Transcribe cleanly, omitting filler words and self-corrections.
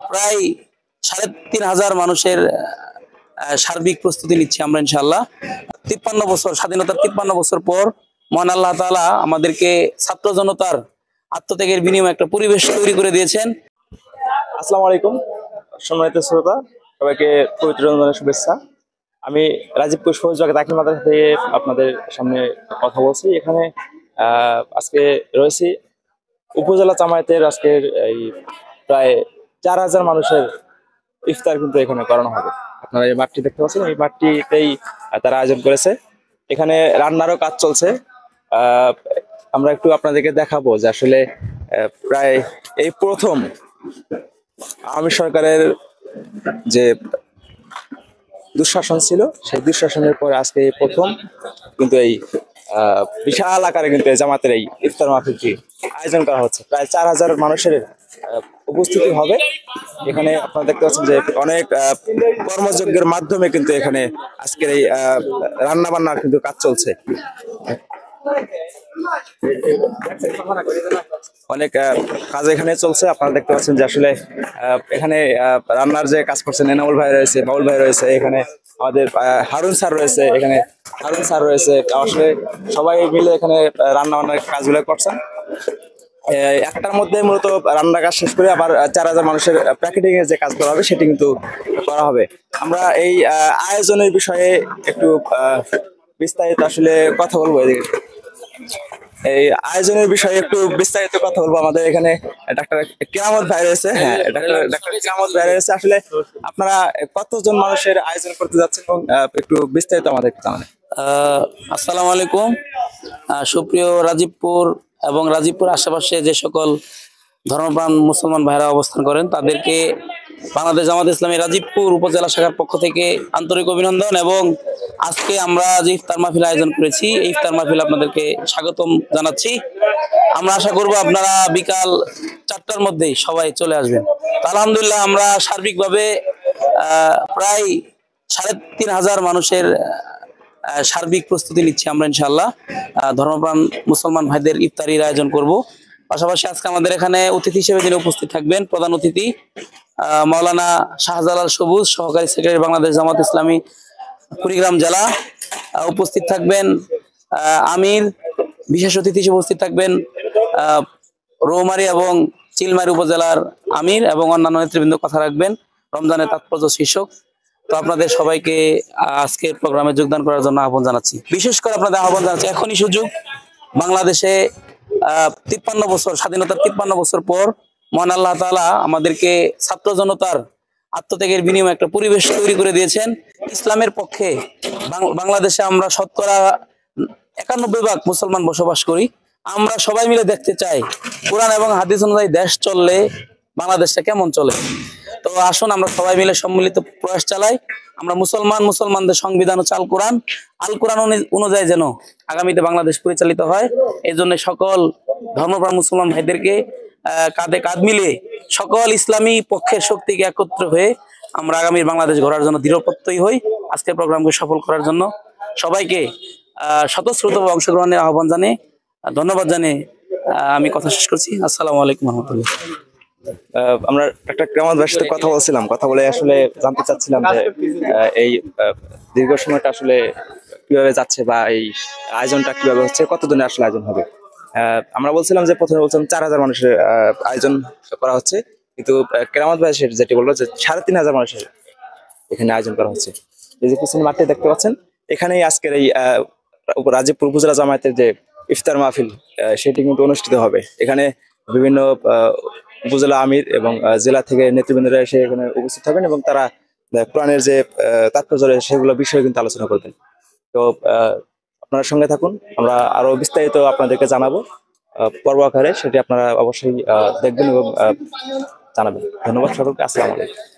প্রায় ৩,৫০০ মানুষের সার্বিক প্রস্তুতি নিচ্ছি আমরা ইনশাআল্লাহ। ৫৩ বছর স্বাধীনতার ৫৩ বছর পর মহান আল্লাহ তাআলা আমাদেরকে ছাত্র জনতার আত্মত্যাগের বিনিময়ে একটা পরিবেশ তৈরি করে দিয়েছেন। আসসালামু আলাইকুম সম্মানিত শ্রোতা, সবাইকে পবিত্র রমজানের শুভেচ্ছা। আমি রাজীবপুর সবুজ বাগ দাখিল মাদ্রাসা থেকে আপনাদের সামনে কথা বলছি। এখানে আজকে রয়েছি উপজেলা জামায়াতের আজকের এই প্রায় ৪,০০০ মানুষের ইফতার কিন্তু এখানে করানো হবে। আপনারা এই মাঠটি দেখতে পাচ্ছেন, এই মাঠটিতেই তারা আয়োজন করেছে। এখানে রান্নারও কাজ চলছে। আমরা একটু আপনাদেরকে দেখাবো যে আসলে প্রায় এই প্রথম আওয়ামী সরকারের যে দুঃশাসন ছিল, সেই দুঃশাসনের পরে আজকে এই প্রথম কিন্তু এই বিশাল আকারে কিন্তু জামাতের এই ইফতার মাহফিলটি আয়োজন করা হচ্ছে। প্রায় ৪,০০০ মানুষের উপস্থিতি হবে এখানে। আপনারা দেখতে পাচ্ছেন যে অনেক কর্মযজ্ঞের মাধ্যমে কিন্তু এখানে আজকের এই রান্না বান্নার কিন্তু কাজ চলছে। অনেক কাজ এখানে চলছে। আপনারা দেখতে পাচ্ছেন যে আসলে এখানে রান্নার যে কাজ করছেন এনামুল ভাই রয়েছে, বাউল ভাই রয়েছে, এখানে আমাদের হারুন স্যার রয়েছে, এখানে হারুন স্যার রয়েছে। আসলে সবাই মিলে এখানে রান্না বান্নার কাজগুলো করছেন। একটার মধ্যে মূলত রান্নার কাজ শেষ করে আবার ৪,০০০ মানুষের প্যাকেটিং এর যে কাজ করা হবে সেটি কিন্তু করা হবে। আমরা এই আয়োজনের বিষয়ে একটু বিস্তারিত আসলে কথা বলবো। এই আয়োজনের বিষয়ে একটু বিস্তারিত কথা বলবো। আমাদের এখানে ডাক্তার কেরামত ভাই রয়েছে। হ্যাঁ, ডাক্তার কেরামত ভাই রয়েছে। আসলে আপনারা কতজন মানুষের আয়োজন করতে যাচ্ছেন এবং একটু বিস্তারিত আমাদের জানাবেন। আসসালামু আলাইকুম। সুপ্রিয় রাজীবপুর এবং রাজীবপুর আশেপাশে যে সকল ধর্মপ্রাণ মুসলমান ভাইরা অবস্থান করেন তাদেরকে বাংলাদেশ জামাত ইসলামী রাজীবপুর উপজেলা শাখার পক্ষ থেকে আন্তরিক অভিনন্দন। এবং আজকে আমরা যে ইফতার মাহফিল আয়োজন করেছি এই ইফতার মাহফিল আপনাদেরকে স্বাগতম জানাচ্ছি। আমরা আশা করব আপনারা বিকাল ৪টার মধ্যেই সবাই চলে আসবেন। আলহামদুলিল্লাহ আমরা সার্বিকভাবে প্রায় ৩,৫০০ মানুষের সার্বিক প্রস্তুতি নিচ্ছি আমরা ইনশাআল্লাহ। ধর্মপ্রাণ মুসলমান ভাইদের ইফতারির আয়োজন করব। পাশাপাশি আজকে আমাদের এখানে অতিথি হিসেবে যিনি উপস্থিত থাকবেন, প্রধান অতিথি মাওলানা শাহজালাল সবুজ, সহকারী সেক্রেটারি বাংলাদেশ জামাত ইসলামী কুড়িগ্রাম জেলা। উপস্থিত থাকবেন আমির, বিশেষ অতিথি হিসেবে উপস্থিত থাকবেন রৌমারী এবং চিলমারী উপজেলার আমির এবং অন্যান্য নেতৃবৃন্দ কথা রাখবেন রমজানের তাৎপর্য শীর্ষক। তো আপনাদের সবাইকে আজকের প্রোগ্রামে যোগদান করার জন্য আহ্বান জানাচ্ছি। বিশেষ করে আপনাদের আহ্বান জানাচ্ছি, এখনই সুযোগ। বাংলাদেশে ৫৩ বছর স্বাধীনতার ৫৩ বছর পর মহান আল্লাহ তাআলা আমাদেরকে ছাত্র জনতার আত্মত্যাগের বিনিময়ে একটা পরিবেশ তৈরি করে দিয়েছেন ইসলামের পক্ষে। বাংলাদেশে আমরা শতকরা ৯১% মুসলমান বসবাস করি। আমরা সবাই মিলে দেখতে চাই কোরআন এবং হাদিস অনুযায়ী দেশ চললে বাংলাদেশটা কেমন চলে। তো আসুন আমরা সবাই মিলে সম্মিলিত প্রয়াস চালাই। আমরা মুসলমানদের সংবিধান হচ্ছে আল কোরআন অনুযায়ী যেন আগামীতে বাংলাদেশ পরিচালিত হয়। এই জন্য সকল ধর্মপ্রাণ মুসলমান ভাইদেরকে কাঁধে কাঁধ মিলিয়ে সকল ইসলামী পক্ষের শক্তিকে একত্র হয়ে আমরা আগামীর বাংলাদেশ গড়ার জন্য দৃঢ়প্রত্যয়ী হই। আজকের প্রোগ্রামকে সফল করার জন্য সবাইকে স্বতঃস্ফূর্তভাবে অংশগ্রহণের আহ্বান জানিয়ে ধন্যবাদ জানিয়ে আমি কথা শেষ করছি। আসসালামু আলাইকুম রহমতুল্লাহ। আমরা ডাক্তার কেরামত ভাইয়ের সাথে কথা বলে আসলে জানতে চাচ্ছিলাম যে এই দীর্ঘ সময়টা আসলে কিভাবে যাচ্ছে বা এই আয়োজনটা কিভাবে হচ্ছে, কতদিনে আসলে আয়োজন হবে। আমরা বলছিলাম যে প্রথমে বলছিলাম ৪,০০০ মানুষের আয়োজন করা হচ্ছে, কিন্তু কেরামত ভাই যেটি বললো যে ৩,৫০০ মানুষের এখানে আয়োজন করা হচ্ছে। এই যে পিছনে মাঠে দেখতে পাচ্ছেন, এখানেই আজকের এই রাজীবপুর উপজেলা জামায়াতের যে ইফতার মাহফিল সেটি কিন্তু অনুষ্ঠিত হবে। এখানে বিভিন্ন উপজেলা আমির এবং জেলা থেকে নেতৃবৃন্দরা এসে এখানে উপস্থিত থাকবেন এবং তারা কোরআনের যে তাৎপর্য সেগুলো বিষয়ে কিন্তু আলোচনা করবেন। তো আপনারা সঙ্গে থাকুন, আমরা আরো বিস্তারিত আপনাদেরকে জানাবো পর্ব আকারে, সেটি আপনারা অবশ্যই দেখবেন এবং জানাবেন। ধন্যবাদ সকলকে। আসসালামু আলাইকুম।